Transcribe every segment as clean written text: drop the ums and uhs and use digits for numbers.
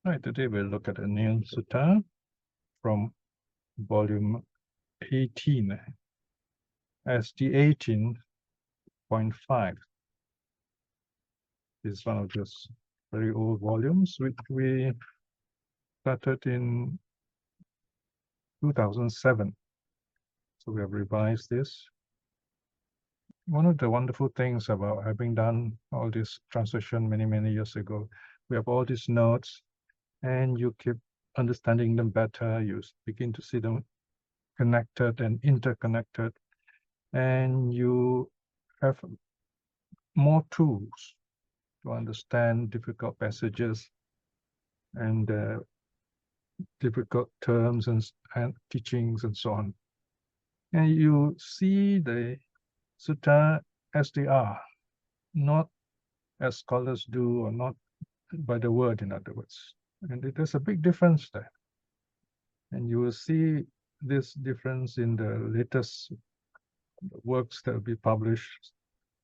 All right, today we'll look at a new sutta from volume 18 as the 18.5. This is one of those very old volumes which we started in 2007. So we have revised this. One of the wonderful things about having done all this translation many years ago, we have all these notes and you keep understanding them better. You begin to see them connected and interconnected, and you have more tools to understand difficult passages and difficult terms and teachings and so on. And you see the sutta as they are, not as scholars do, or not by the word, in other words. And there's a big difference there. And you will see this difference in the latest works that will be published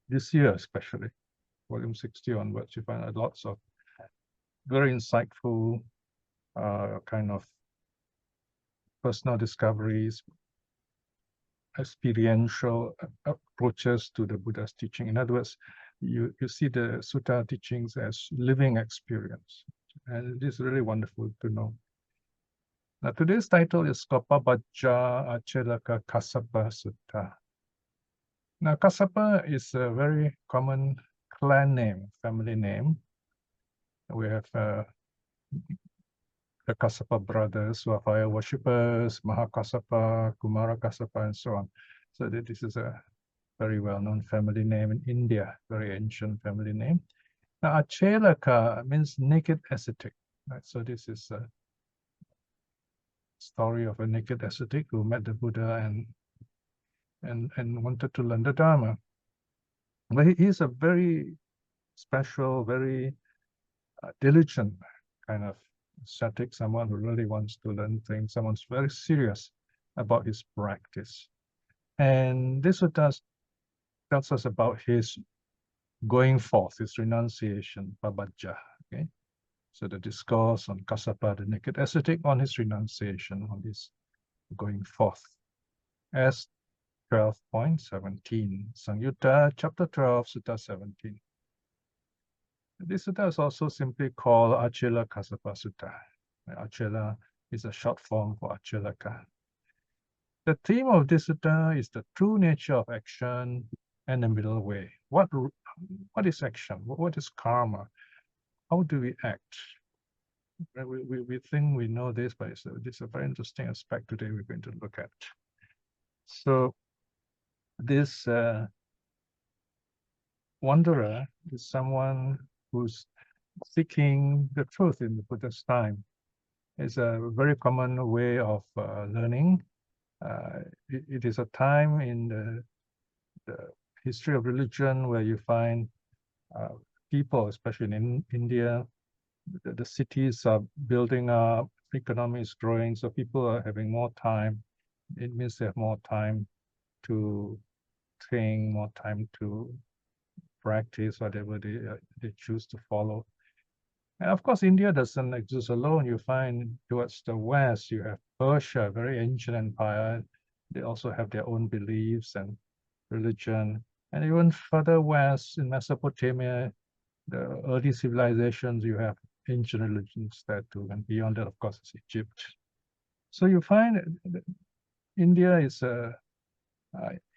this year, especially volume 60 onwards. You find lots of very insightful kind of personal discoveries, experiential approaches to the Buddha's teaching. In other words, you see the sutta teachings as living experience. And it is really wonderful to know. Now, today's title is Pabbajja Acelaka Kassapa Sutta. Now, Kassapa is a very common clan name, family name. We have the Kassapa brothers who are fire worshippers, Mahakassapa, Kumara Kassapa, and so on. So this is a very well-known family name in India, very ancient family name. Now, Acelaka means naked ascetic. Right? So this is a story of a naked ascetic who met the Buddha and wanted to learn the Dharma. But he is a very special, very diligent kind of ascetic, someone who really wants to learn things, someone's very serious about his practice. And this tells us about his going forth, his renunciation, Pabbajja. Okay? So the discourse on Kassapa, the naked ascetic, on his renunciation, on his going forth. As 12.17, Sangyutta, chapter 12, Sutta 17. This sutta is also simply called Acelaka Kassapa Sutta. Acela is a short form for Acelaka. The theme of this sutta is the true nature of action and the middle way. What is action? What is karma? How do we act? We think we know this, but this is a very interesting aspect today we're going to look at. So this wanderer is someone who's seeking the truth in the Buddha's time. It's a very common way of learning. It is a time in the history of religion where you find people, especially in India, the cities are building up, economy is growing, so people are having more time. It means they have more time to think, more time to practice whatever they choose to follow. And of course, India doesn't exist alone. You find towards the west, you have Persia, a very ancient empire. They also have their own beliefs and religion. And even further west in Mesopotamia, the early civilizations, you have ancient religions there too. And beyond that, of course, is Egypt. So you find India is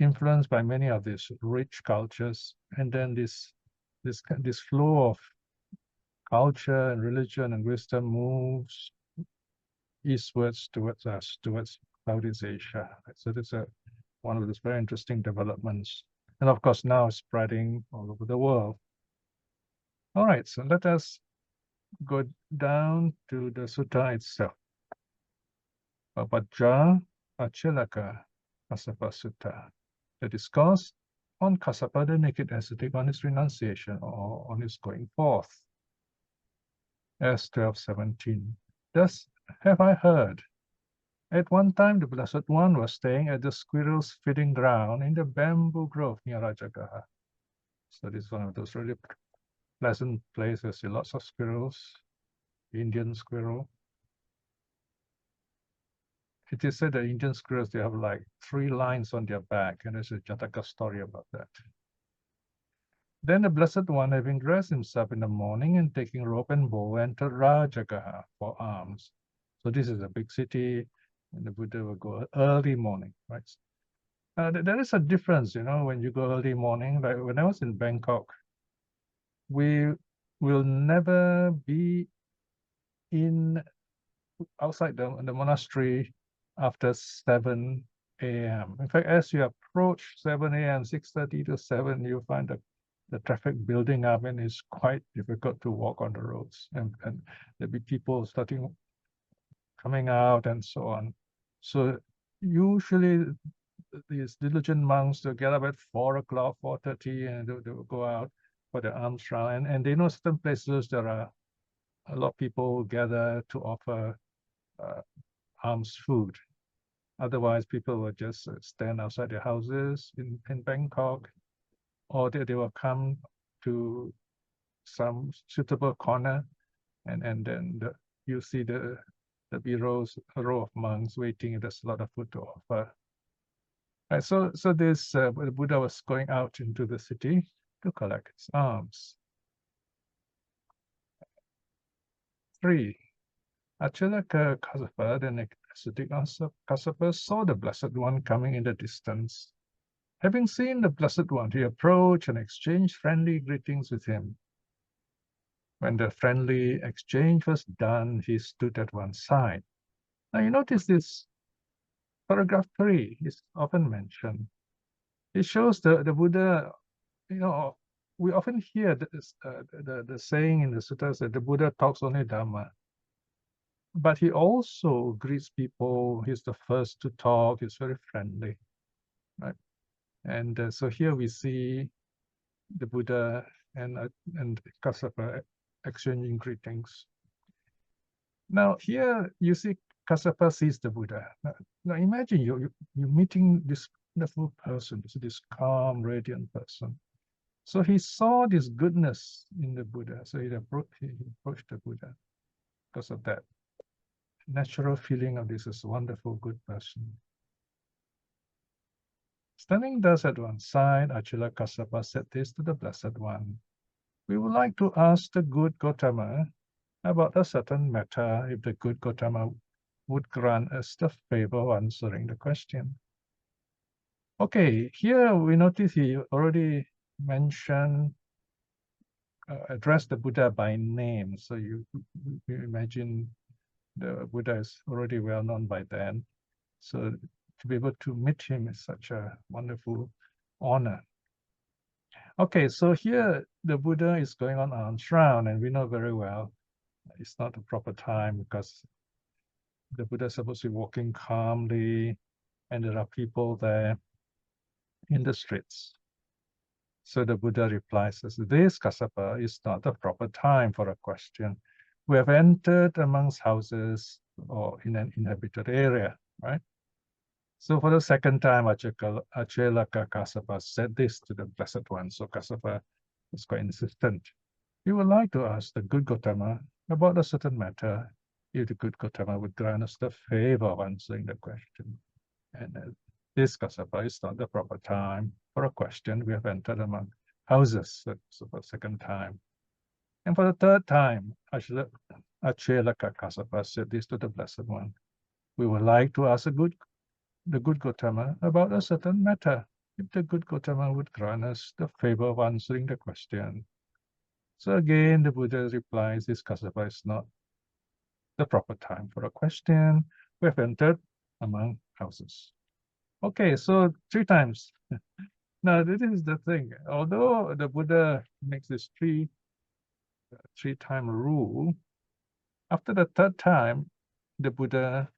influenced by many of these rich cultures, and then this flow of culture and religion and wisdom moves eastwards towards us, towards Southeast Asia. So this is one of those very interesting developments, and of course now spreading all over the world. All right, so let us go down to the sutta itself. Pabbajja Acelaka Kassapa Sutta, the discourse on Kassapa the naked ascetic, on his renunciation or on his going forth. As 12:17. Thus have I heard. At one time the Blessed One was staying at the squirrel's feeding ground in the bamboo grove near Rajagaha. So this is one of those really pleasant places, lots of squirrels Indian squirrel. It is said that Indian squirrels, they have like 3 lines on their back, and there's a Jataka story about that. Then the Blessed One, having dressed himself in the morning and taking rope and bow, entered Rajagaha for alms. So this is a big city, and the Buddha will go early morning, right? There is a difference, when you go early morning. Like when I was in Bangkok, we will never be outside the monastery after 7 a.m. In fact, as you approach 7 a.m., 6:30 to 7, you find the traffic building up, and it's quite difficult to walk on the roads. And there'll be people coming out and so on. So usually these diligent monks, they'll get up at 4 o'clock, 4:30, and they will go out for the alms round. And they know certain places there are a lot of people gather to offer alms food. Otherwise, people will just stand outside their houses in Bangkok, or they will come to some suitable corner, and then you see the a row of monks waiting. There's a lot of food to offer. Right, so this the Buddha was going out into the city to collect his alms. 3. Acelaka Kassapa, the Ascetic Kassapa, saw the Blessed One coming in the distance. Having seen the Blessed One, he approached and exchanged friendly greetings with him. When the friendly exchange was done, he stood at one side. Now you notice this paragraph 3 is often mentioned. It shows the Buddha, we often hear the saying in the sutras that the Buddha talks only Dhamma. But he also greets people. He's the first to talk. He's very friendly, right? And so here we see the Buddha and Kassapa exchanging greetings. Now here you see Kassapa sees the Buddha. Now imagine you meeting this wonderful person, this calm, radiant person. So he saw this goodness in the Buddha. So he approached the Buddha because of that natural feeling of this wonderful, good person. Standing thus at one side, Acelaka Kassapa said this to the Blessed One. We would like to ask the good Gotama about a certain matter, if the good Gotama would grant us the favor of answering the question. Okay, here we notice he already mentioned, addressed the Buddha by name. So you imagine the Buddha is already well known by then. So to be able to meet him is such a wonderful honor. Okay, so here the Buddha is going on alms round, and we know very well it's not the proper time because the Buddha is supposed to be walking calmly, and there are people there in the streets. So the Buddha replies, this, Kassapa, is not the proper time for a question. We have entered amongst houses or in an inhabited area, right? So for the second time, Acelaka Kassapa said this to the Blessed One. So Kassapa was quite insistent. We would like to ask the good Gotama about a certain matter, if the good Gotama would grant us the favor of answering the question. And this, Kassapa, is not the proper time for a question. We have entered among houses. So for the second time. And for the third time, Acelaka Kassapa said this to the Blessed One. We would like to ask the good Gotama about a certain matter, if the good Gotama would grant us the favor of answering the question. So again, the Buddha replies, this, Kassapa, is not the proper time for a question. We have entered among houses. Okay, so 3 times. Now, this is the thing. Although the Buddha makes this three-time rule, after the 3rd time, the Buddha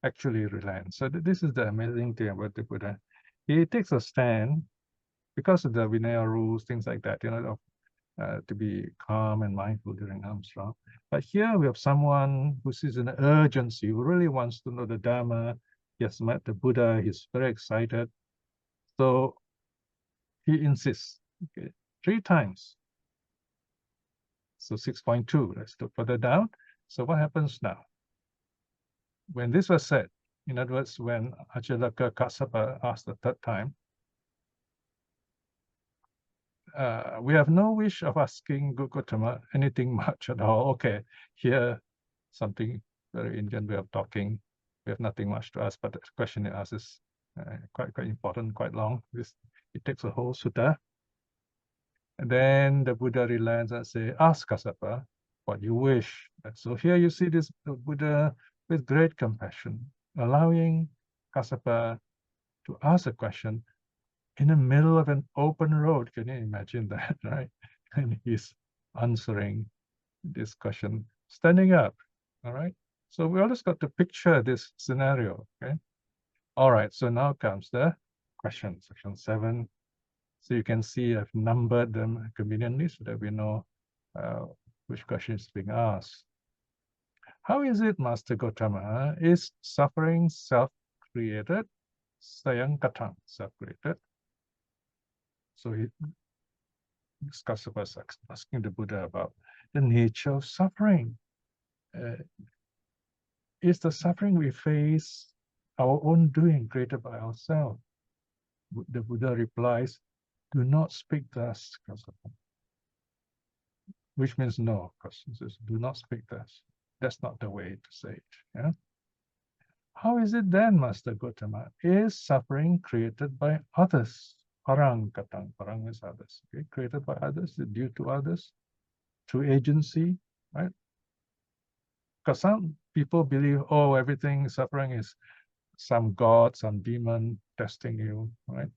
actually relents. So this is the amazing thing about the Buddha. He takes a stand because of the Vinaya rules, things like that, to be calm and mindful during alms round. But here we have someone who sees an urgency, who really wants to know the Dhamma. He has met the Buddha. He's very excited. So he insists, okay, 3 times. So 6.2, let's look further down. So what happens now? When this was said, in other words, when Acelaka Kassapa asked the third time, we have no wish of asking Gotama anything much at all. Okay, here something very Indian way of talking. We have nothing much to ask, but the question it asks is quite important, quite long. It takes a whole sutta. And then the Buddha relents and say, ask Kassapa what you wish. And so here you see this Buddha with great compassion, allowing Kassapa to ask a question in the middle of an open road. Can you imagine that, right? And he's answering this question, standing up, all right? So we always got to picture this scenario, okay? All right, so now comes the question, section 7. So you can see I've numbered them conveniently so that we know which question is being asked. How is it, Master Gotama? Is suffering self-created? Sayang katang, self-created. So Kassapa asking the Buddha about the nature of suffering. Is the suffering we face our own doing, created by ourselves? The Buddha replies, do not speak thus, Kassapa. Which means no, because he says, do not speak thus. That's not the way to say it. Yeah? How is it then, Master Gotama? Is suffering created by others? Parang katang, parang is others. Okay? Created by others, due to others, through agency, right? Because some people believe, oh, everything suffering is some god, some demon testing you, right?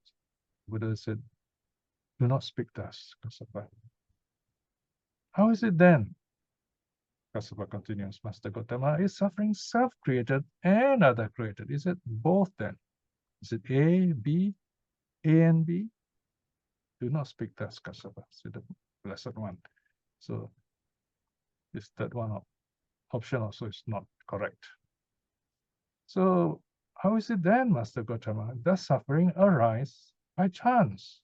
Buddha said, do not speak thus, Kassapa. How is it then? Kassapa continues, Master Gotama, is suffering self-created and other-created? Is it both then? Is it A, B, A and B? Do not speak thus, Kassapa, said the Blessed One. So this third one option also is not correct. So how is it then, Master Gotama? Does suffering arise by chance?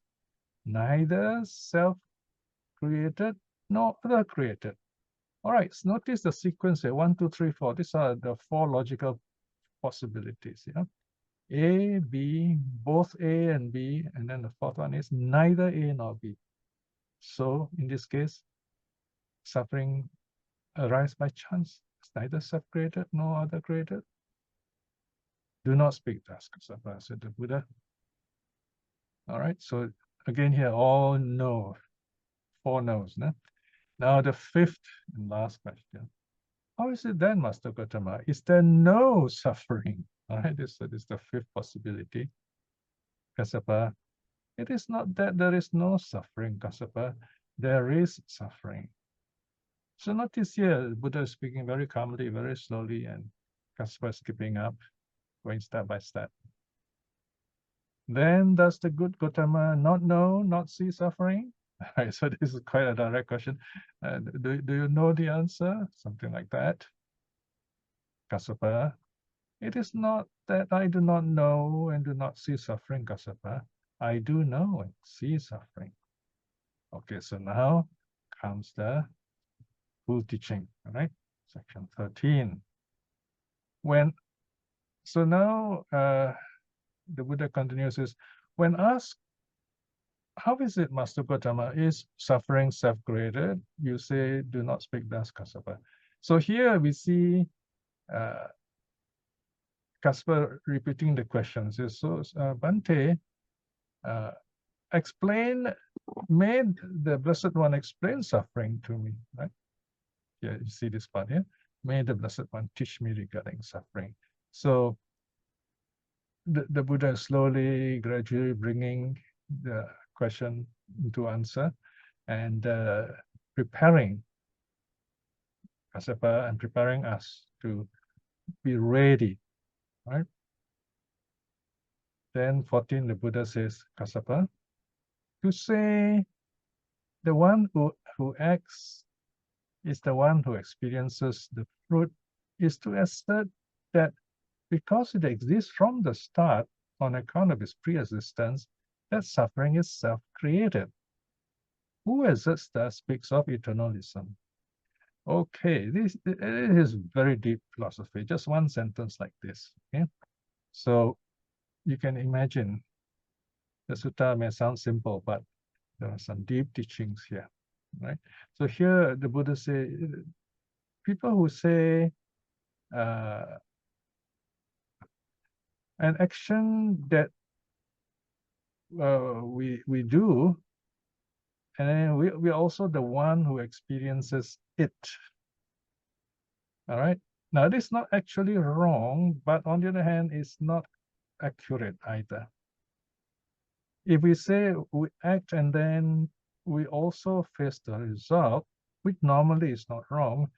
Neither self-created nor other-created. All right, so notice the sequence here, 1, 2, 3, 4. These are the 4 logical possibilities. Yeah? A, B, both A and B, and then the fourth one is neither A nor B. So in this case, suffering arises by chance. It's neither self-created nor other-created. Do not speak thus, Kassapa, said the Buddha. All right, so again here, all no, 4 no's. No? Now the 5th and last question. How is it then, Master Gotama? Is there no suffering? All right, this is the 5th possibility. Kassapa, it is not that there is no suffering, Kassapa. There is suffering. So notice here, Buddha is speaking very calmly, very slowly, and Kassapa is keeping up, going step by step. Then does the good Gotama not know, not see suffering? All right, so this is quite a direct question. Do you know the answer? Something like that. Kassapa, it is not that I do not know and do not see suffering, Kassapa. I do know and see suffering. Okay, so now comes the full teaching, all right? Section 13. So now the Buddha continues is, when asked, how is it, Master Gotama, is suffering self-created? You say, do not speak thus, Kassapa. So here we see Kassapa repeating the questions. So Bhante, made the Blessed One explain suffering to me, right? Yeah, you see this part here. May the Blessed One teach me regarding suffering. So the Buddha is slowly, gradually bringing the question into answer and preparing Kassapa and preparing us to be ready, right? Then 14, the Buddha says, Kassapa, to say the one who acts is the one who experiences the fruit is to assert that because it exists from the start on account of its pre-existence, that suffering is self-created. Who asserts that speaks of eternalism. Okay, it is very deep philosophy, just one sentence like this. Okay, so you can imagine the sutta may sound simple, but there are some deep teachings here, right? So here the Buddha say, people who say an action that we do, and then we're also the one who experiences it. All right. Now, this is not actually wrong, but on the other hand, it's not accurate either. If we say we act and then we also face the result, which normally is not wrong,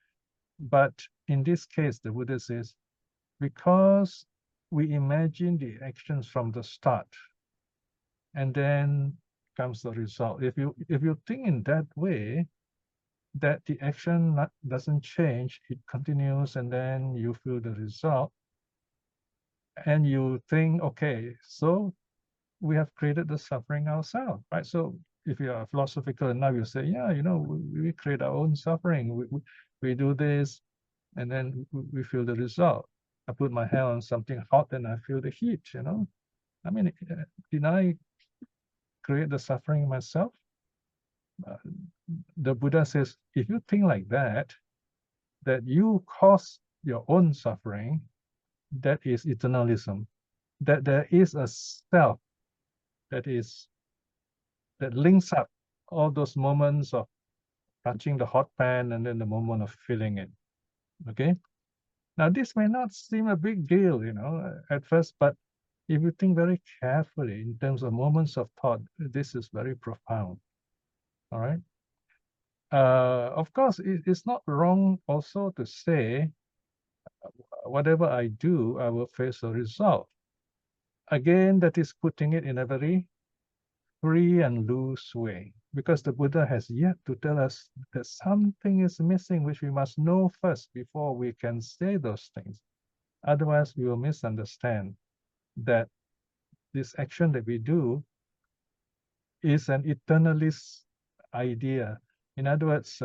but in this case, the Buddha says, because we imagine the actions from the start, and then comes the result. If you think in that way, that the action doesn't change, it continues, and then you feel the result, and you think, okay, so we have created the suffering ourselves, right? So if you are philosophical enough, you say, yeah, we create our own suffering. We do this, and then we feel the result. I put my hand on something hot and I feel the heat, I mean, did I create the suffering myself? The Buddha says, if you think like that you cause your own suffering, that is eternalism. That there is a self that links up all those moments of touching the hot pan and then the moment of feeling it. Okay. Now this may not seem a big deal, at first, but if you think very carefully in terms of moments of thought, this is very profound. All right. Of course, it's not wrong also to say, whatever I do, I will face a result. Again, that is putting it in a very free and loose way, because the Buddha has yet to tell us that something is missing, which we must know first before we can say those things. Otherwise, we will misunderstand that this action that we do is an eternalist idea. In other words,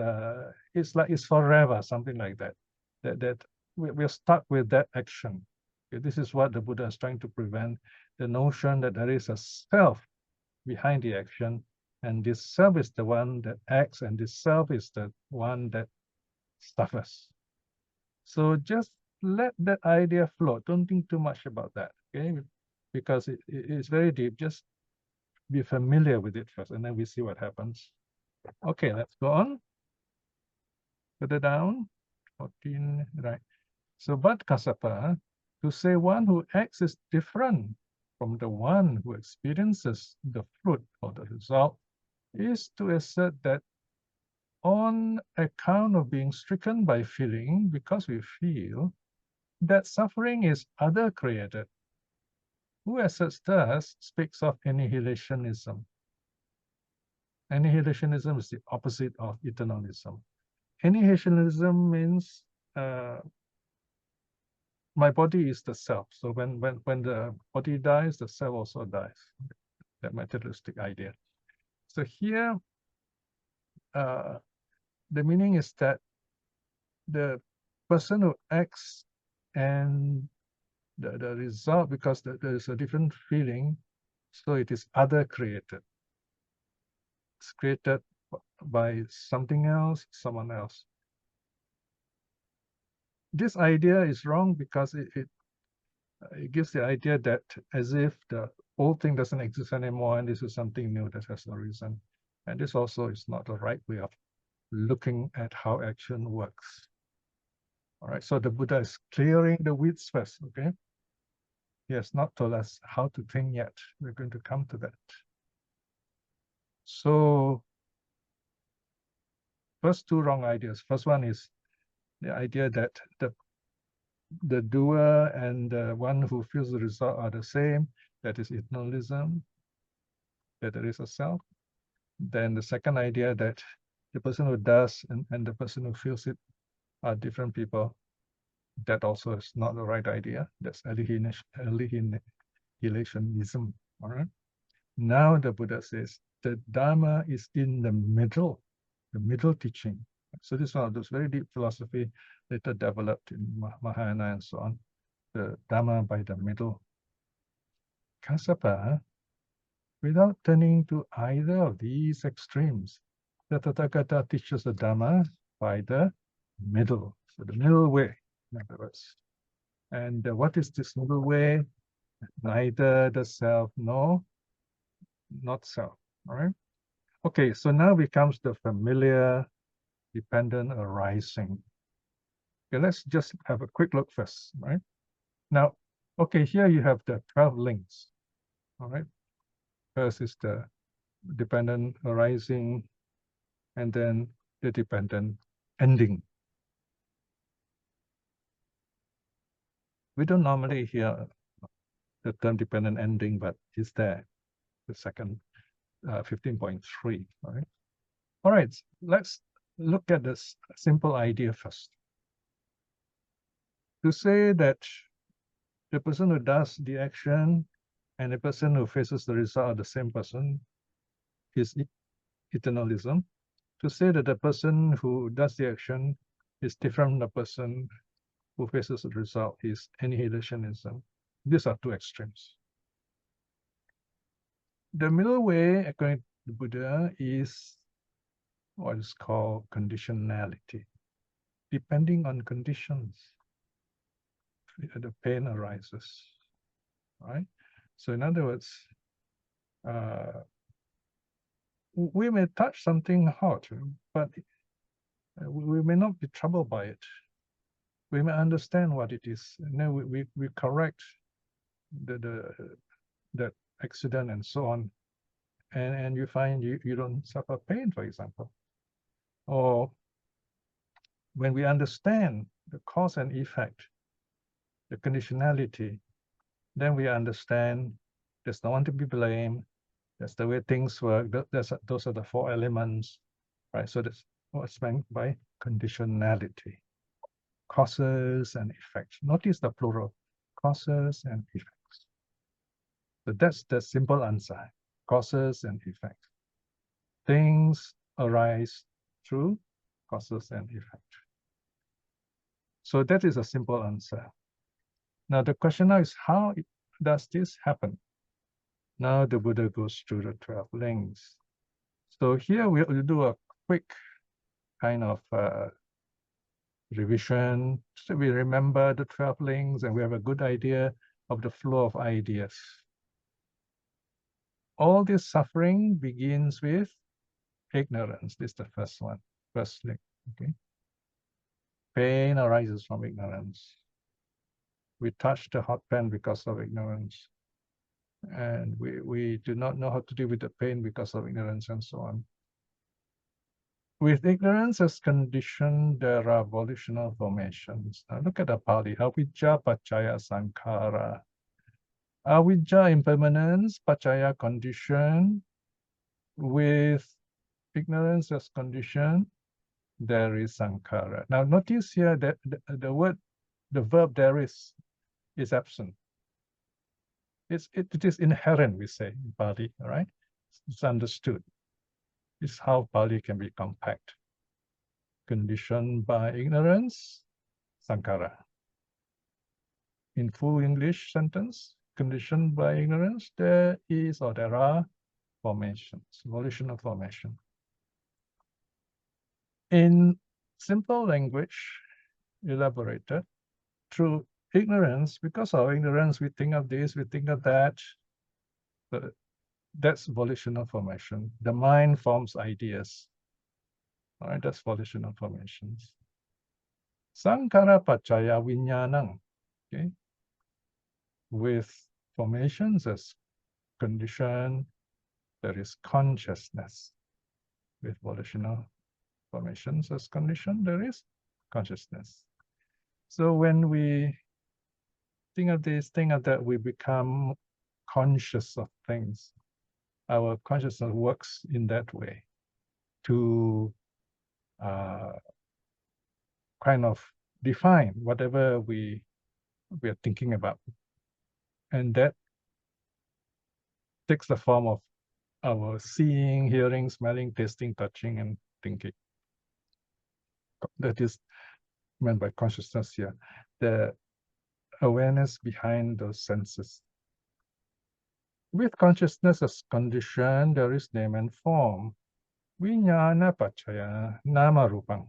it's like it's forever, something like that. That we're stuck with that action. Okay, this is what the Buddha is trying to prevent, the notion that there is a self behind the action, and this self is the one that acts, and this self is the one that suffers. So just let that idea float. Don't think too much about that, okay? Because it's very deep. Just be familiar with it first, and then we see what happens. Okay, let's go on. Further down, 14, right. So, but Kassapa, to say one who acts is different from the one who experiences the fruit or the result is to assert that on account of being stricken by feeling, because we feel, that suffering is other created. Who asserts thus speaks of annihilationism. Annihilationism is the opposite of eternalism. Annihilationism means my body is the self. So when the body dies, the self also dies. That materialistic idea. So here, the meaning is that the person who acts and the result, because there is a different feeling, so it is other created. It's created by something else, someone else. This idea is wrong because it gives the idea that as if the old thing doesn't exist anymore and this is something new that has no reason. And this also is not the right way of looking at how action works. All right, so the Buddha is clearing the weeds first, okay? He has not told us how to think yet. We're going to come to that. So first two wrong ideas. First one is the idea that the doer and the one who feels the result are the same. That is eternalism, that there is a self. Then the second idea that the person who does and the person who feels it are different people. That also is not the right idea. That's alienationism. All right. Now the Buddha says the Dharma is in the middle teaching. So this is one of those very deep philosophy later developed in Mahayana and so on. The Dhamma by the middle. Kassapa, without turning to either of these extremes, the Tathagata teaches the Dhamma by the middle. So the middle way, in other words. And what is this middle way? Neither the self nor not self. All right. Okay, so now becomes the familiar dependent arising. Okay, let's just have a quick look first, right? Now, okay, here you have the 12 links. All right. First is the dependent arising, and then the dependent ending. We don't normally hear the term dependent ending, but it's there, the second 15.3. All right, let's look at this simple idea first. To say that the person who does the action and the person who faces the result are the same person is eternalism. To say that the person who does the action is different from the person who faces the result is annihilationism. These are two extremes. The middle way, according to Buddha, is what is called conditionality. Depending on conditions, the pain arises, right? So in other words, we may touch something hot, but we may not be troubled by it. We may understand what it is, and then we correct that accident and so on, and you find you don't suffer pain, for example. Or when we understand the cause and effect, the conditionality, then we understand there's no one to be blamed. That's the way things work. Those are the four elements, right? So that's what's meant by conditionality. Causes and effects. Notice the plural, causes and effects. So that's the simple answer, causes and effects. Things arise through causes and effects. So that is a simple answer. Now the question now is, how does this happen? Now the Buddha goes through the 12 links. So here we'll do a quick kind of revision, so we remember the 12 links and we have a good idea of the flow of ideas. All this suffering begins with ignorance. This is the first one, first link. Okay. Pain arises from ignorance. We touch the hot pan because of ignorance. And we do not know how to deal with the pain because of ignorance and so on. With ignorance as condition, there are volitional formations. Now look at the Pali, avijja paccaya sankhara. Avijja impermanence, paccaya condition. With ignorance as condition, there is sankhara. Now notice here that the verb there is absent. It is inherent, we say in Pali, all right? It's understood. It's how Pali can be compact. Conditioned by ignorance, sankhara. In full English sentence, conditioned by ignorance, there are formations, volitional formation. In simple language, elaborated, through ignorance, because of ignorance, we think of this, we think of that. But that's volitional formation. The mind forms ideas. All right, that's volitional formations. Sankhara paccaya viññāṇaṃ. Okay. With formations as condition, there is consciousness. With volitional formations as condition, there is consciousness. So when we think of this, think of that, we become conscious of things. Our consciousness works in that way to kind of define whatever we are thinking about. And that takes the form of our seeing, hearing, smelling, tasting, touching, and thinking. that is meant by consciousness here, the awareness behind those senses. With consciousness as condition, there is name and form. Vijnana paccaya nama rupam.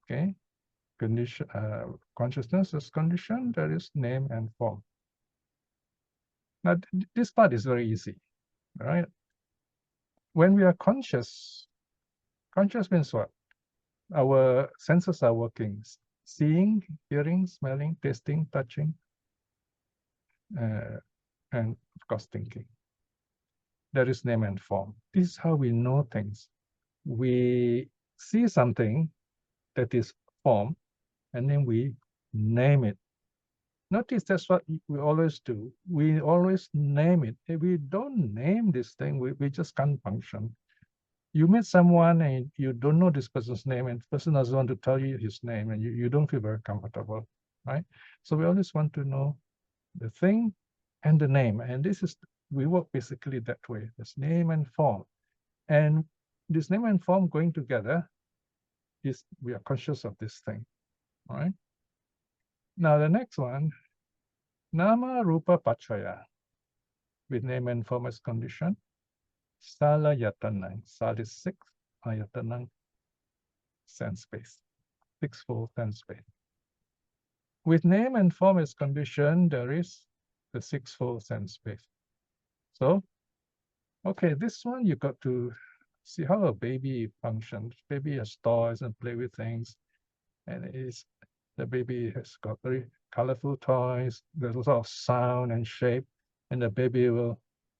Okay, condition, consciousness as condition, there is name and form. Now, this part is very easy, right? When we are conscious means what? Our senses are working: seeing, hearing, smelling, tasting, touching, and of course thinking. There is name and form. This is how we know things. We see something that is form, and then we name it. Notice that's what we always do. We always name it. If we don't name this thing, we just can't function. You meet someone and you don't know this person's name, and the person doesn't want to tell you his name, and you don't feel very comfortable, right? So we always want to know the thing and the name. And this is, we work basically that way. There's name and form. And this name and form going together is, we are conscious of this thing, all right? Now the next one, nama rupa paccaya, with name and form as condition. Sala yatanang. Sal is six, ayatanang, sense space, sixfold sense space. With name and form as condition, there is the sixfold sense space. So, okay, this one you got to see how a baby functions. Baby has toys and play with things, and the baby has got very colorful toys. There's a lot of sound and shape, and the baby will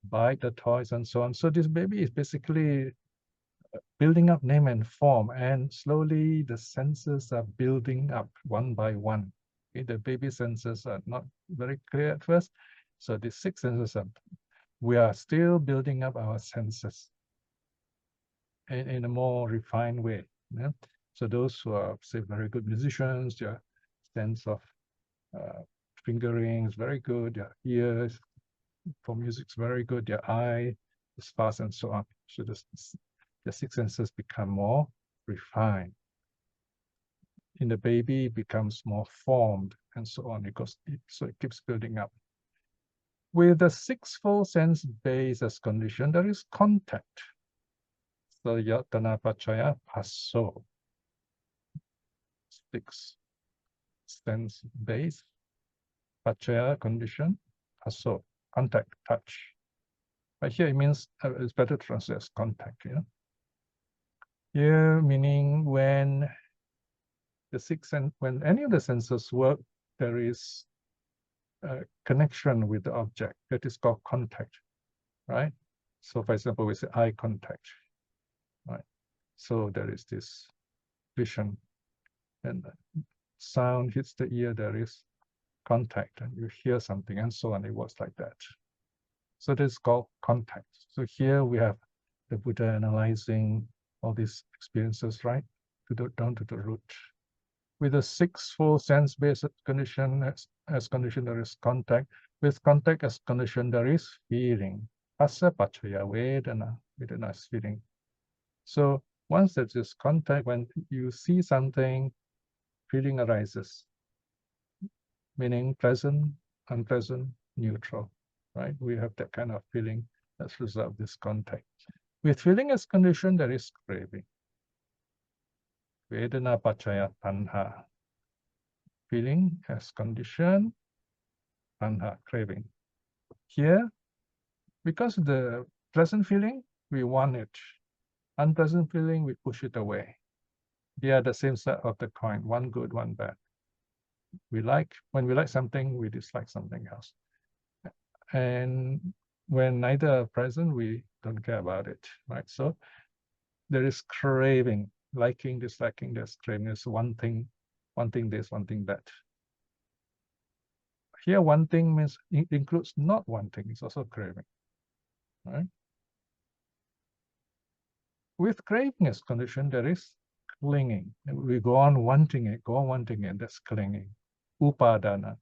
bite the toys and so on. So this baby is basically building up name and form, and slowly the senses are building up one by one. Okay, the baby senses are not very clear at first. So the six senses we are still building up our senses in a more refined way. Yeah? So those who are, say, very good musicians, their sense of fingering is very good, their ears for music is very good, their eye is fast, and so on. So the six senses become more refined. In the baby, it becomes more formed, and so on, because so it keeps building up. With the sixfold sense base as condition, there is contact. So yatana paccaya passo. Six sense base, paccaya condition, passo, contact, touch. But here it means, it's better to translate as contact, you know. Here meaning when the six sense, when any of the senses work, there is a connection with the object that is called contact, right? So for example, we say eye contact, right? So there is this vision, and sound hits the ear, there is contact, and you hear something, and so on. It works like that. So this is called contact. So here we have the Buddha analyzing all these experiences, right? Down to the root. With a sixfold sense-based condition as condition, there is contact. With contact as condition, there is feeling. Phassa paccaya vedana. Vedana is feeling. So once there is contact, when you see something, feeling arises, meaning pleasant, unpleasant, neutral, right? We have that kind of feeling as a result of this contact. With feeling as condition, there is craving. Vedana paccaya tanha. Feeling as condition, tanha, craving. Here, because the pleasant feeling, we want it. Unpleasant feeling, we push it away. They are the same side of the coin, one good, one bad. When we like something, we dislike something else. And when neither are present, we don't care about it, right? So there is craving, liking, disliking, there's craving. There's one thing this, one thing that. Here, one thing means it includes not one thing, it's also craving, right? With craving as condition, there is clinging. We go on wanting it, that's clinging. Upadana.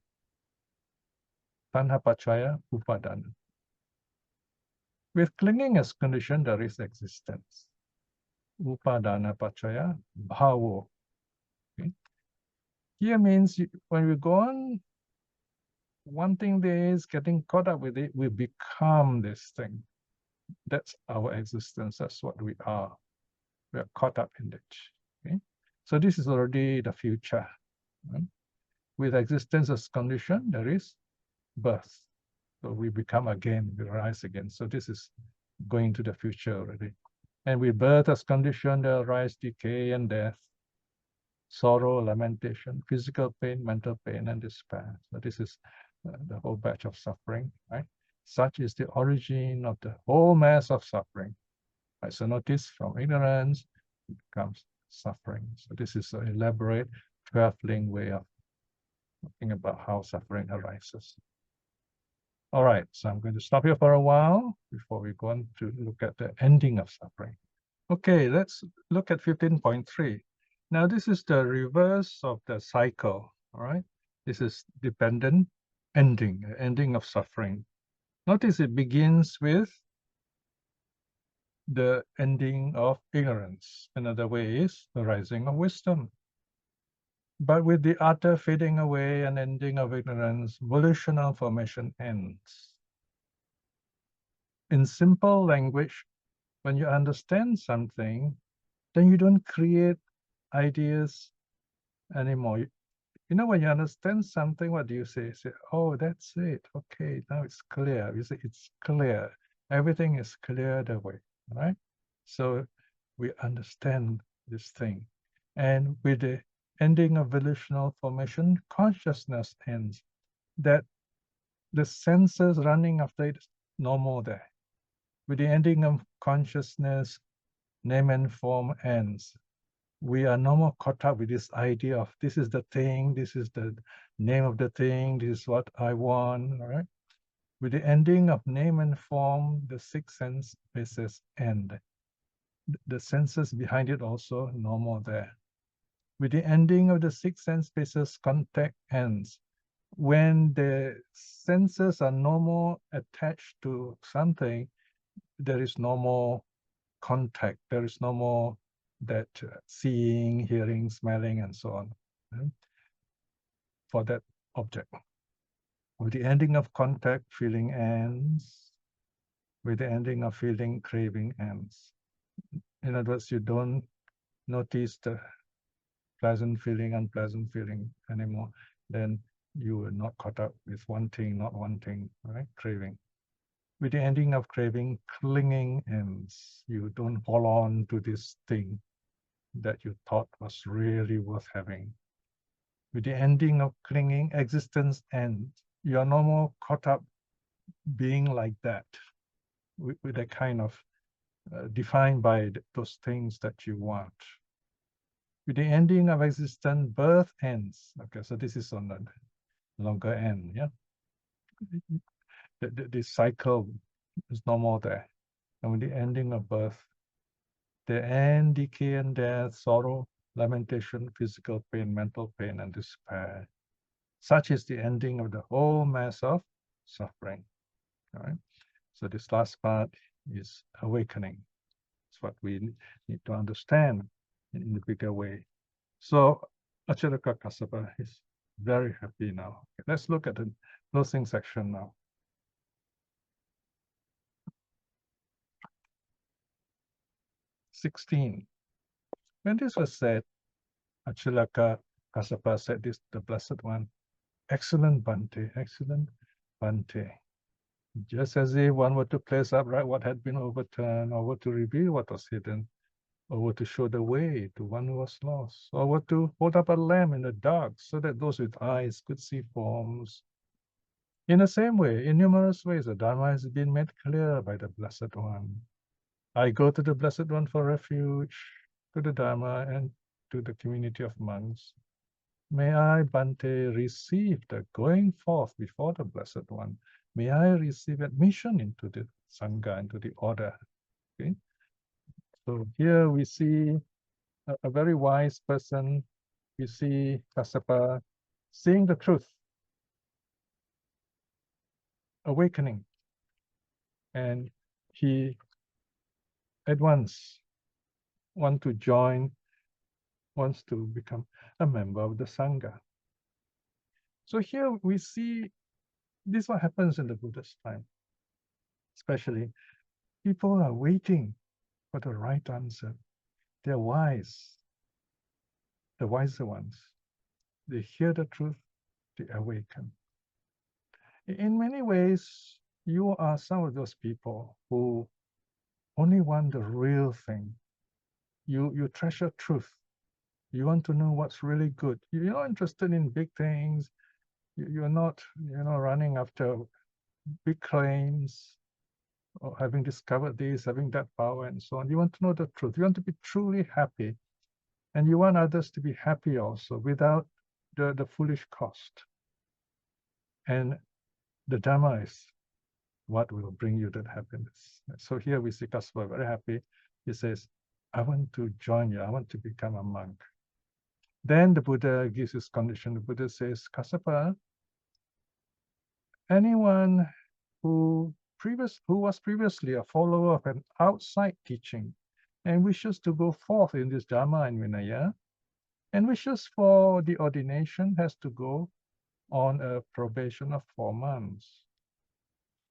Tanha paccaya, upadana. With clinging as condition, there is existence. upadana paccaya bhavo. Okay? Here means when we go on wanting this, getting caught up with it, we become this thing. That's our existence. That's what we are. We are caught up in it. Okay? So this is already the future. Right? With existence as condition, there is birth. So we become again, we rise again. So this is going to the future already. And with birth as condition, there rise, decay, and death, sorrow, lamentation, physical pain, mental pain, and despair. So this is the whole batch of suffering, right? Such is the origin of the whole mass of suffering. Right? So notice from ignorance comes suffering. So this is an elaborate 12-link way of talking about how suffering arises. All right, so I'm going to stop here for a while before we go on to look at the ending of suffering. Okay, let's look at 15.3. Now, this is the reverse of the cycle, all right? This is dependent ending of suffering. Notice it begins with the ending of ignorance. Another way is the rising of wisdom. But with the utter fading away and ending of ignorance, volitional formation ends. In simple language, when you understand something, then you don't create ideas anymore. You know, when you understand something, what do you say? You say, oh, that's it. Okay, now it's clear. You say, it's clear. Everything is cleared away, right? So we understand this thing. And with the ending of volitional formation, consciousness ends. That the senses running after it is no more there. With the ending of consciousness, name and form ends. We are no more caught up with this idea of this is the thing, this is the name of the thing, this is what I want, all right? With the ending of name and form, the six sense bases end. The senses behind it also no more there. With the ending of the six sense bases, contact ends. When the senses are no more attached to something, there is no more contact. There is no more that seeing, hearing, smelling, and so on, right? For that object. With the ending of contact, feeling ends. With the ending of feeling, craving ends. In other words, you don't notice the pleasant feeling, unpleasant feeling anymore. Then you are not caught up with wanting, not wanting, right? Craving. With the ending of craving, clinging ends. You don't hold on to this thing that you thought was really worth having. With the ending of clinging, existence ends. You are no more caught up being like that, with a kind of defined by those things that you want. With the ending of existence, birth ends. Okay, so this is on the longer end, yeah? The cycle is no more there. And with the ending of birth, the end, decay, and death, sorrow, lamentation, physical pain, mental pain, and despair. Such is the ending of the whole mass of suffering. All right. So this last part is awakening. It's what we need to understand in a bigger way. So Acelaka Kassapa is very happy now. Let's look at the closing section now. 16. When this was said, Acelaka Kassapa said this to the Blessed One, excellent Bhante, excellent Bhante. Just as if one were to place upright what had been overturned, or were to reveal what was hidden, or were to show the way to one who was lost, or were to hold up a lamp in the dark so that those with eyes could see forms. In the same way, in numerous ways, the Dharma has been made clear by the Blessed One. I go to the Blessed One for refuge, to the Dharma, and to the community of monks. May I, Bhante, receive the going forth before the Blessed One. May I receive admission into the Sangha, into the order. Okay? So here we see a very wise person. We see Kassapa seeing the truth, awakening, and he at once want to join, wants to become a member of the Sangha. So here we see this is what happens in the Buddha's time. Especially, people are waiting for the right answer. They're wise, the wiser ones. They hear the truth, they awaken. In many ways, you are some of those people who only want the real thing. You treasure truth. You want to know what's really good. You're not interested in big things. You're not, running after big claims or having discovered this, having that power, and so on. You want to know the truth. You want to be truly happy, and you want others to be happy also without the foolish cost. And the Dhamma is what will bring you that happiness. So here we see Kassapa very happy. He says, I want to join you. I want to become a monk. Then the Buddha gives his condition. The Buddha says, Kassapa, anyone who was previously a follower of an outside teaching and wishes to go forth in this Dhamma and Vinaya, and wishes for the ordination has to go on a probation of 4 months.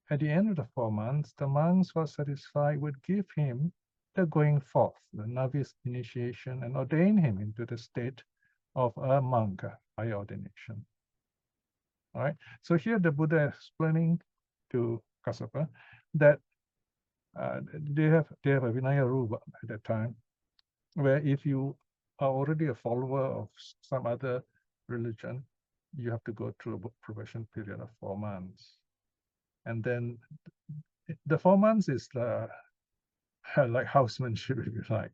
At the end of the 4 months, the monks who are satisfied would give him the going forth, the novice initiation, and ordain him into the state of a monk by ordination. All right. So here the Buddha is explaining to Kassapa that they have a Vinaya rule at that time, where if you are already a follower of some other religion, you have to go through a probation period of 4 months. And then the 4 months is like housemanship, if you like.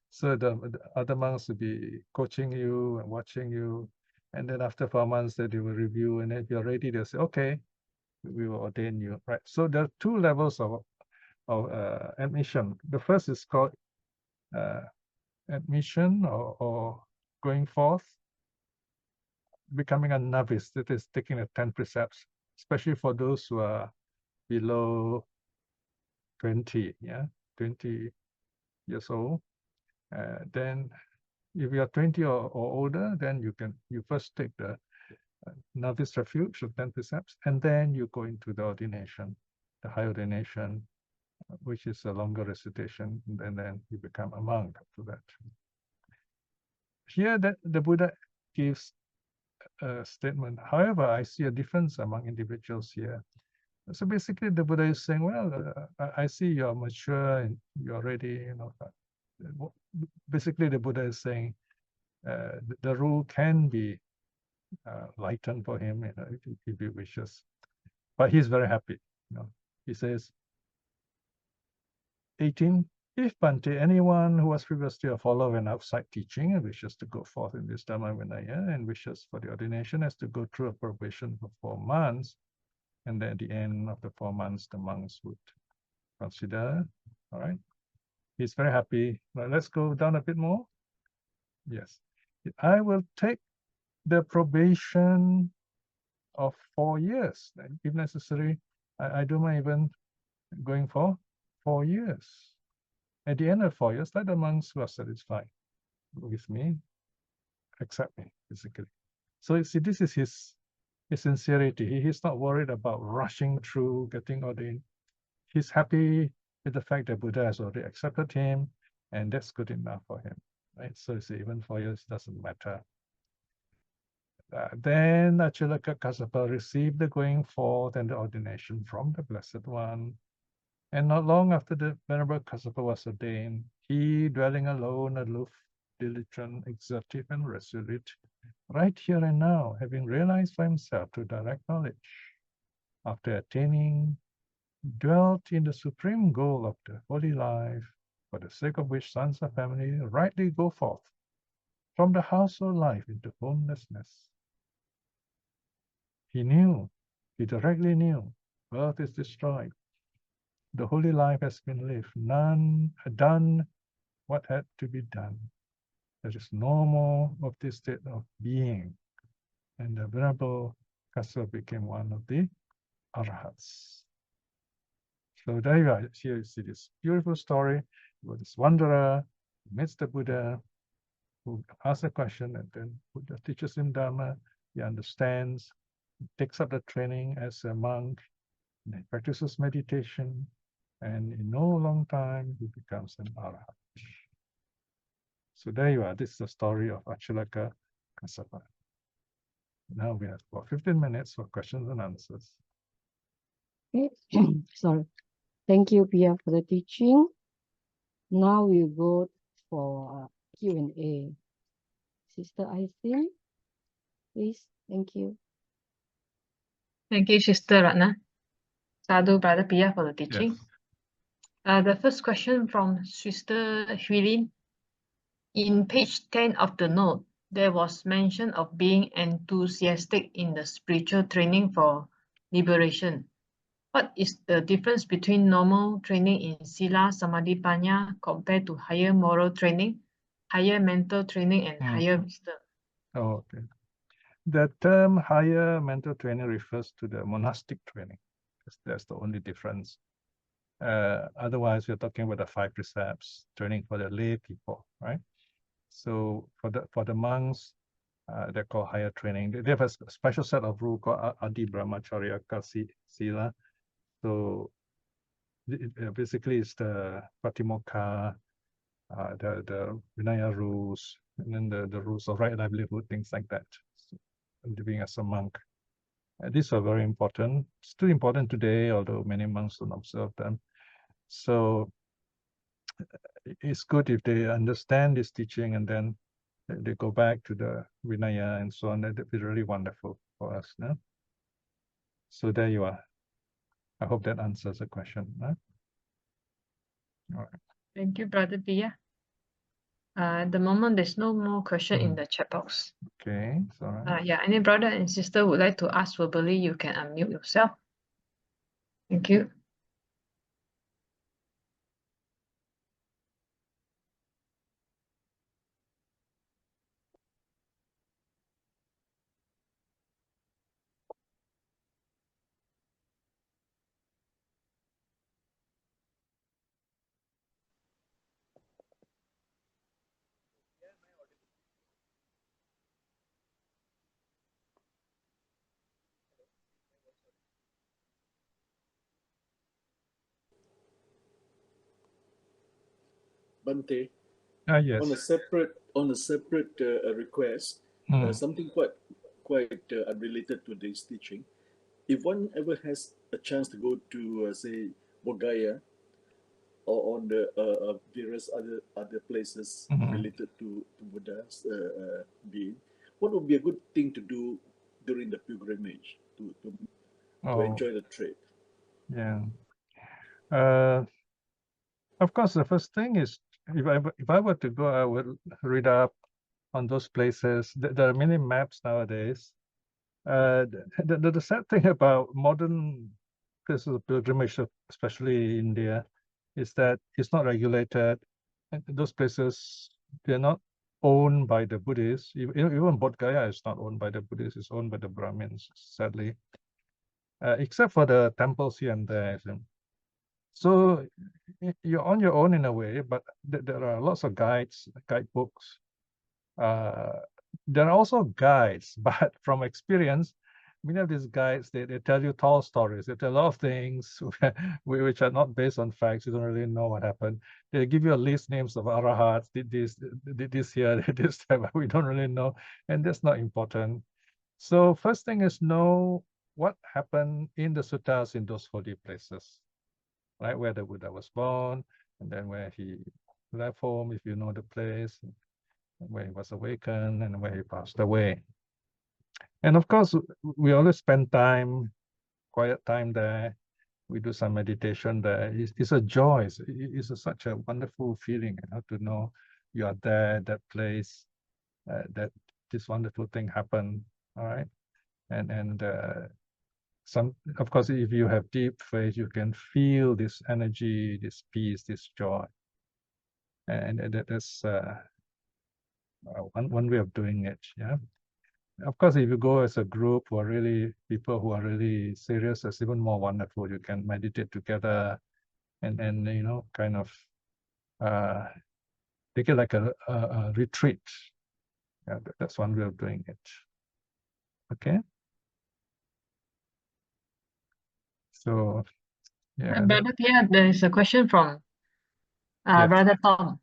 So the other monks will be coaching you and watching you. And then after 4 months, they will review. And if you're ready, they'll say, okay, we will ordain you. Right. So there are 2 levels of admission. The first is called admission or going forth, becoming a novice. That is taking the 10 precepts, especially for those who are below 20, 20 years old. Then if you are 20 or older, then you first take the novice refuge of 10 precepts, and then you go into the ordination, the high ordination, which is a longer recitation, and then you become a monk after that. Here that the Buddha gives a statement. However, I see a difference among individuals here. So basically, the Buddha is saying, well, I see you're mature and you're ready. Basically, the Buddha is saying the rule can be lightened for him, if he wishes. But he's very happy. He says, 18. If Bhante, anyone who was previously a follower of an outside teaching and wishes to go forth in this Dhamma Vinaya and wishes for the ordination has to go through a probation for 4 months, and then at the end of the 4 months, the monks would consider, all right? He's very happy. Well, let's go down a bit more. Yes. I will take the probation of 4 years. If necessary, I don't mind even going for 4 years. At the end of 4 years, let the monks who are satisfied with me accept me, basically. So you see, this is his sincerity. He's not worried about rushing through, getting ordained. He's happy with the fact that Buddha has already accepted him, and that's good enough for him, right? So you see, even 4 years doesn't matter. Then Acelaka Kassapa received the going forth and the ordination from the Blessed One. And not long after the Venerable Kassapa was ordained, he, dwelling alone, aloof, diligent, exertive, and resolute, right here and now, having realized for himself through direct knowledge, after attaining, dwelt in the supreme goal of the holy life, for the sake of which sons of family rightly go forth from the household life into homelessness. He directly knew, birth is destroyed. The holy life has been lived. None had done what had to be done. There is no more of this state of being. And the Venerable Kassapa became one of the Arhats. So there you are. Here you see this beautiful story about this wanderer meets the Buddha, who asks a question, and then Buddha teaches him Dharma. He understands, takes up the training as a monk, and he practices meditation, and in no long time he becomes an arhat. So there you are. This is the story of Acelaka Kassapa. Now we have about 15 minutes for questions and answers. Okay. Sorry. Thank you, Piya, for the teaching. Now we go for Q&A. Sister Aisin, please. Thank you. Thank you, Sister Ratna. Sadhu, Brother Piya, for the teaching. Yes. The first question from Sister Huilin. In page 10 of the note, there was mention of being enthusiastic in the spiritual training for liberation. What is the difference between normal training in Sila, Samadhi, Panya compared to higher moral training, higher mental training, and higher wisdom? Oh, okay. The term higher mental training refers to the monastic training. That's the only difference. Otherwise, we're talking about the 5 precepts, training for the lay people, right? So for the monks, they're called higher training. They have a special set of rules called Adi Brahmacharya Sila. So basically, it's the Patimokkha, the Vinaya rules, and then the rules of right livelihood, things like that. So, living as a monk. These are very important. Still important today, although many monks don't observe them. So it's good if they understand this teaching and then they go back to the Vinaya and so on. That'd be really wonderful for us. No? So there you are. I hope that answers the question. No? All right. Thank you, Brother Piya. At the moment, there's no more question in the chat box. Okay, it's all right. Yeah, any brother and sister would like to ask verbally, you can unmute yourself. Thank you. Bante, Yes. on a separate request, something quite unrelated to this teaching. If one ever has a chance to go to say Bodh or on the various other places related to Buddha's being, what would be a good thing to do during the pilgrimage to enjoy the trip? Yeah. Of course, the first thing is if I were to go, I would read up on those places. There are many maps nowadays. The sad thing about modern places of pilgrimage, especially India, is that it's not regulated. And those places, they're not owned by the Buddhists. Even Bodh Gaya is not owned by the Buddhists. It's owned by the Brahmins, sadly. Except for the temples here and there. So you're on your own in a way, but there are lots of guidebooks. There are also guides, but from experience, many of these guides, they tell you tall stories. They tell a lot of things which are not based on facts. You don't really know what happened. They give you a list names of arahats, did this here, did this there, but we don't really know. And that's not important. So first thing is know what happened in the suttas in those holy places, right? Where the Buddha was born, and then where he left home, if you know the place, where he was awakened, and where he passed away. And of course, we always spend quiet time there. We do some meditation there. It's a joy. It's such a wonderful feeling, to know you are there, that place, that this wonderful thing happened. All right, and of course, if you have deep faith, you can feel this energy, this peace, this joy, and that's one way of doing it. Yeah. Of course, if you go as a group who are really people who are really serious, it's even more wonderful. You can meditate together, and kind of take it like a retreat. Yeah, that's one way of doing it. Okay. So, yeah. Brother Piya, there is a question from Yes. Brother Tom.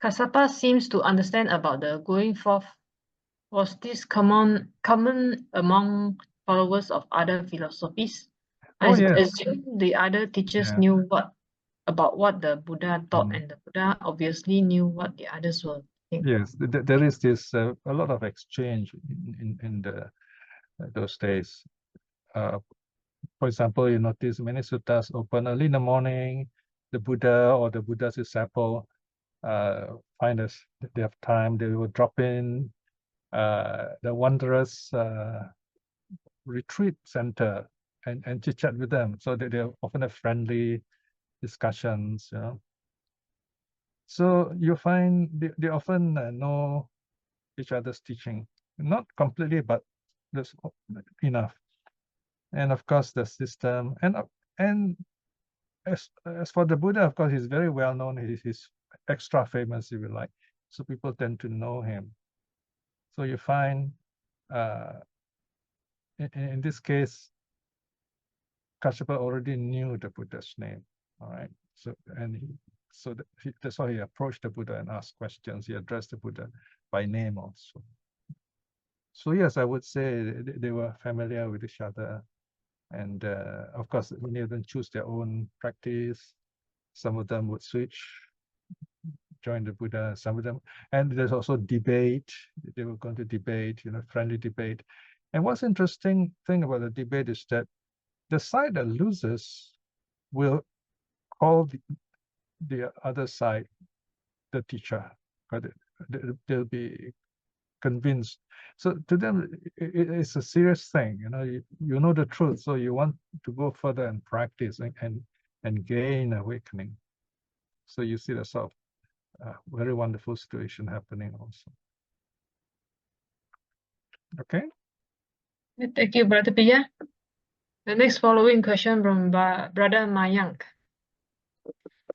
Kassapa seems to understand about the going forth. Was this common among followers of other philosophies? Oh, I yes. assume the other teachers Yeah. knew about what the Buddha taught, Mm. and the Buddha obviously knew what the others were thinking. Yes, there is this a lot of exchange in those days. For example, you notice many suttas open early in the morning. The Buddha or the Buddha's disciple find us, they have time, they will drop in the wanderers retreat center and chit chat with them. So they often have friendly discussions, you know. So you find they often know each other's teaching, not completely, but there's enough. And of course, the system and as for the Buddha, of course, he's very well known. He's extra famous, if you like. So people tend to know him. So you find, in this case, Kassapa already knew the Buddha's name. All right. So that's why he approached the Buddha and asked questions. He addressed the Buddha by name also. So yes, I would say they were familiar with each other. And of course, many of them choose their own practice. Some of them would switch, join the Buddha, some of them. And there's also debate. They were going to debate, you know, friendly debate. And what's interesting thing about the debate is that the side that loses will call the other side the teacher. But they'll be convinced. So to them, it's a serious thing. You know, you know the truth, so you want to go further and practice and gain awakening. So you see the sort of very wonderful situation happening also. Okay. Thank you, Brother Piya. The next following question from Brother Mayank.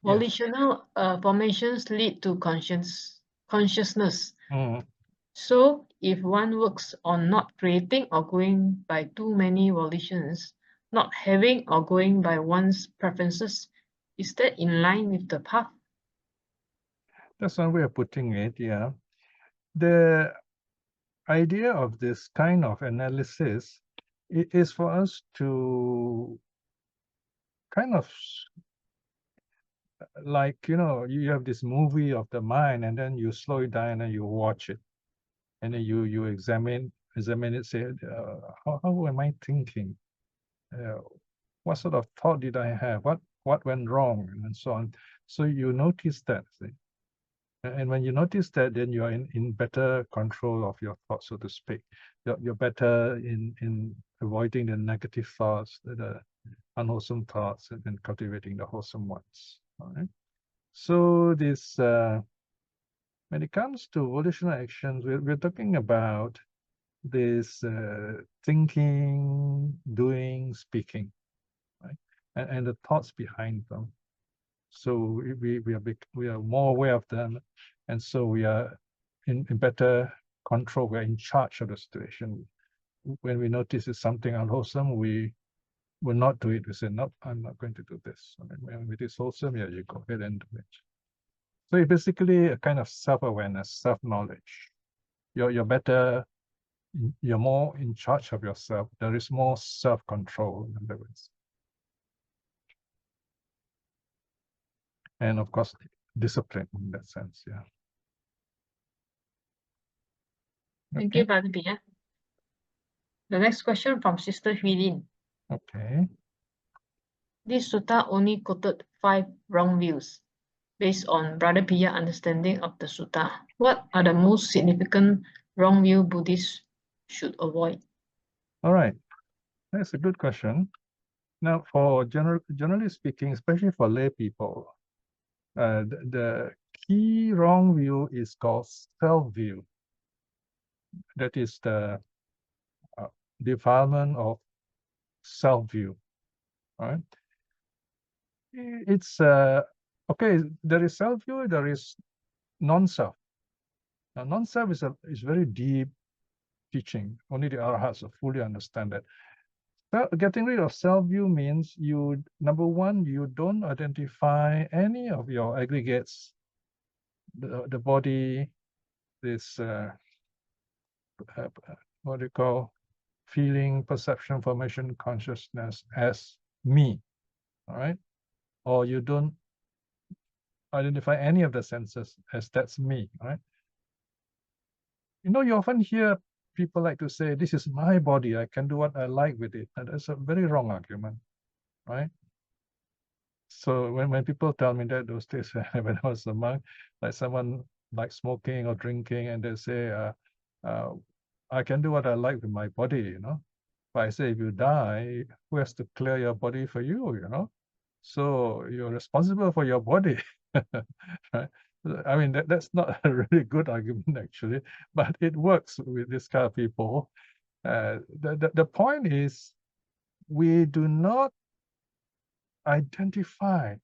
Volitional formations lead to consciousness. Mm. So if one works on not creating or going by too many volitions, not having or going by one's preferences, is that in line with the path? That's one way of putting it, yeah. The idea of this kind of analysis is for us to kind of like, you know, you have this movie of the mind and then you slow it down and you watch it. And then you examine it, say, how am I thinking? What sort of thought did I have? What went wrong? And so on. So you notice that. See? And when you notice that, then you're in better control of your thoughts, so to speak. You're better in avoiding the negative thoughts, the unwholesome thoughts, and cultivating the wholesome ones. All right. So this, when it comes to volitional actions, we're talking about this thinking, doing, speaking, right? And the thoughts behind them. So we are more aware of them, and so we are in better control. We are in charge of the situation. When we notice it's something unwholesome, we will not do it. We say, no, I'm not going to do this. I mean, when it is wholesome, yeah, you go ahead and do it. So it's basically a kind of self-awareness, self-knowledge. You're better. You're more in charge of yourself. There is more self-control, in other words. And of course, discipline in that sense, yeah. Thank you, Brother Piya. The next question from Sister Huilin. Okay. This sutta only quoted 5 wrong views. Based on Brother Piya understanding of the sutta, what are the most significant wrong view Buddhists should avoid? All right. That's a good question. Now, for generally speaking, especially for lay people, the key wrong view is called self-view. That is the defilement of self-view. All right. It's okay. There is self-view. There is non-self. Now, non-self is very deep teaching. Only the arahats fully understand that. Getting rid of self-view means you, number one, you don't identify any of your aggregates, the body, this what do you call, feeling, perception, formation, consciousness as me, all right? Or you don't identify any of the senses as that's me, all right? You know, you often hear people like to say, this is my body, I can do what I like with it. And that's a very wrong argument, right? So when people tell me that those days when I was a monk, like someone like smoking or drinking, and they say, I can do what I like with my body, you know. But I say, if you die, who has to clear your body for you, you know? So you're responsible for your body, right? I mean, that's not a really good argument, actually, but it works with this kind of people. The point is, we do not identify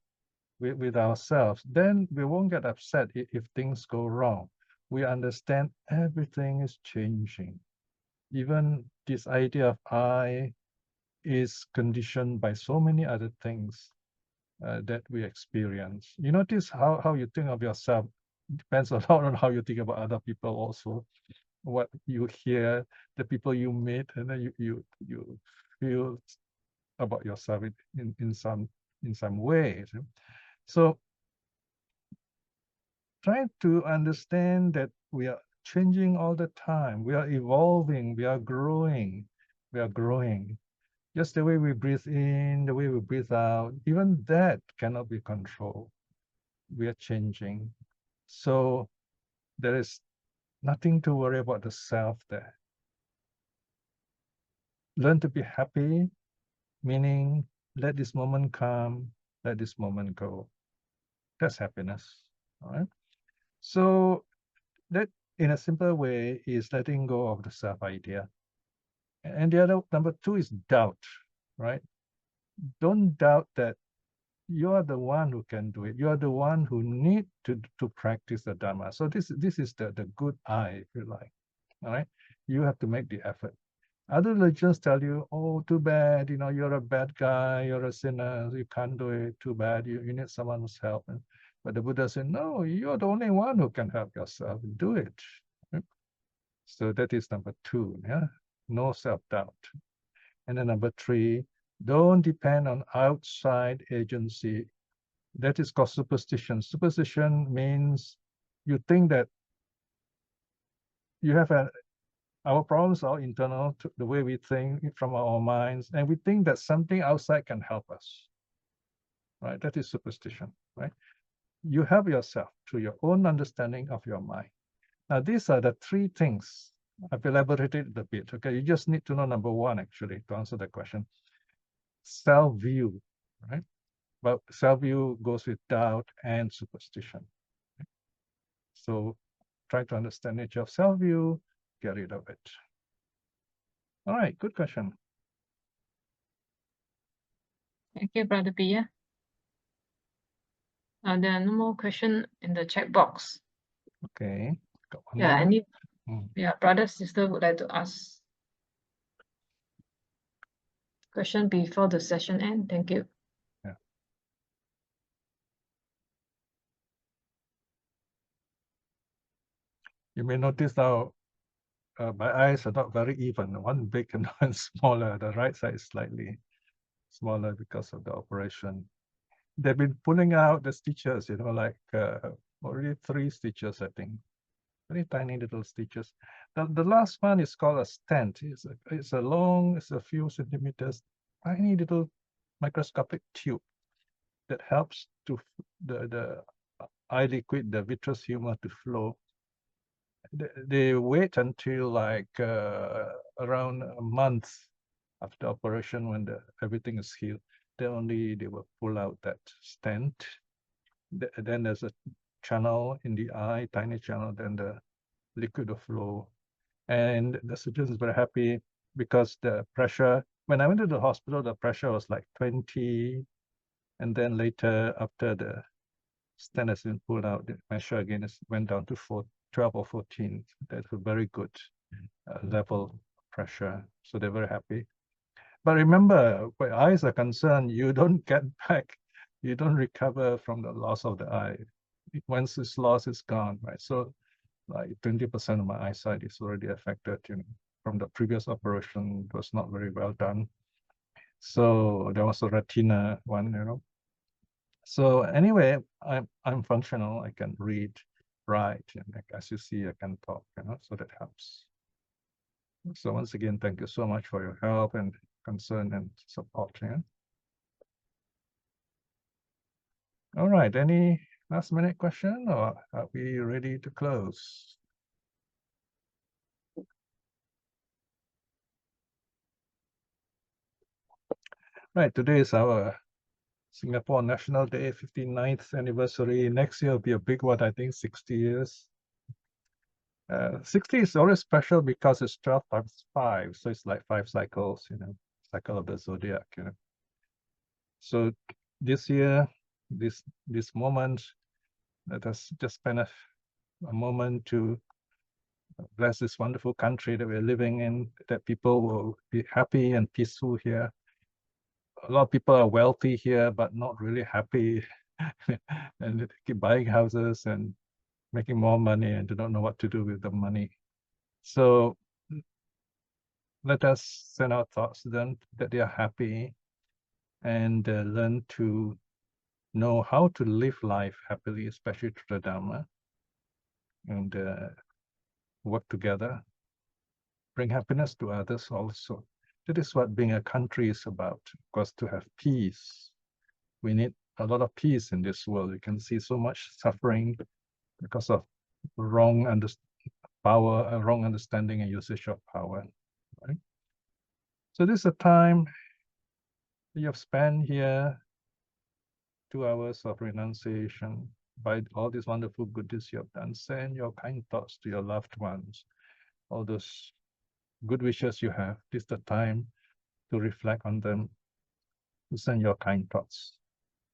with ourselves, then we won't get upset if things go wrong. We understand everything is changing. Even this idea of I is conditioned by so many other things that we experience. You notice how you think of yourself depends a lot on how you think about other people also. What you hear, the people you meet, and then you feel about yourself in some ways. So try to understand that we are changing all the time. We are evolving. We are growing. We are growing. Just the way we breathe in, the way we breathe out, even that cannot be controlled. We are changing. So there is nothing to worry about the self there. Learn to be happy, meaning let this moment come, let this moment go. That's happiness. All right. So that, in a simple way, is letting go of the self idea. And the other, number two, is doubt, right? Don't doubt that you are the one who can do it. You are the one who need to practice the Dharma. So this is the good I, if you like. All right. You have to make the effort. Other religions tell you, oh, too bad, you know, you're a bad guy, you're a sinner, you can't do it, too bad, you need someone's help. But the Buddha said, no, you're the only one who can help yourself. Do it. Right? So that is number two, yeah? No self-doubt. And then number three, don't depend on outside agency. That is called superstition. Superstition means you think that you have our problems are internal to the way we think from our minds, and we think that something outside can help us, right? That is superstition, right? You help yourself through your own understanding of your mind. Now, these are the three things. I've elaborated a bit, okay? You just need to know number one, actually, to answer the question. Self-view, right? But self-view goes with doubt and superstition. Right? So try to understand nature of self-view, get rid of it. All right, good question. Thank you, Brother Piya. There are no more questions in the chat box. Okay, got one Yeah, more. Yeah, brother, sister would like to ask question before the session end. Thank you. Yeah. You may notice now my eyes are not very even. One big and one smaller. The right side is slightly smaller because of the operation. They've been pulling out the stitches, you know, like already 3 stitches, I think. Very tiny little stitches. The last one is called a stent. It's a few centimeters, tiny little microscopic tube that helps to the eye liquid, the vitreous humor, to flow. They wait until like around a month after operation, when everything is healed. They will pull out that stent. Then there's a channel in the eye, tiny channel, then the liquid will flow. And the surgeon is very happy because the pressure, when I went to the hospital, the pressure was like 20. And then later, after the stent has been pulled out. The pressure again went down to 12 or 14. That's a very good level pressure. So they're very happy. But remember, where eyes are concerned, you don't get back, you don't recover from the loss of the eye. Once it's lost, it's gone, right? So like 20% of my eyesight is already affected, from the previous operation. It was not very well done. So there was a retina one, So anyway, I'm functional. I can read, write, and as you see, I can talk, so that helps. So once again, thank you so much for your help and concern and support. Yeah. All right, any last minute question, or are we ready to close? Right, today is our Singapore National Day, 59th anniversary. Next year will be a big one, I think 60 years. 60 is always special because it's 12 times 5, so it's like 5 cycles, cycle of the zodiac. So this year, this moment, let us just spend a moment to bless this wonderful country that we're living in, that people will be happy and peaceful here. A lot of people are wealthy here, but not really happy, and they keep buying houses and making more money and do not know what to do with the money. So let us send our thoughts to them that they are happy and learn to know how to live life happily, especially through the Dharma, and work together, bring happiness to others also. That is what being a country is about, of course, to have peace. We need a lot of peace in this world. You can see so much suffering because of wrong understanding and usage of power. Right? So this is a time you have spent here, 2 hours of renunciation. By all these wonderful good deeds you have done, send your kind thoughts to your loved ones. All those good wishes you have, this is the time to reflect on them, to send your kind thoughts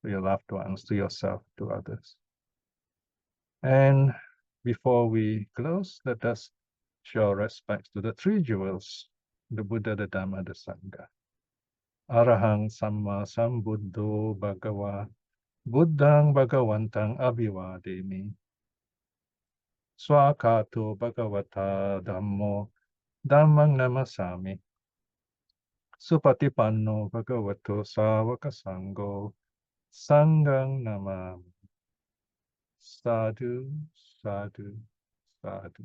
to your loved ones, to yourself, to others. And before we close, let us show respects to the 3 jewels, the Buddha, the Dhamma, the Sangha. Arahang Samma Sambuddho Bhagava Buddhang Bhagavantang Abhivademi. Swakato Bhagavata Dhammo Dhammang Namasami. Supatipanno Bhagavato Savaka Sangho Sanghang Namami. Sadhu, sadhu, sadhu.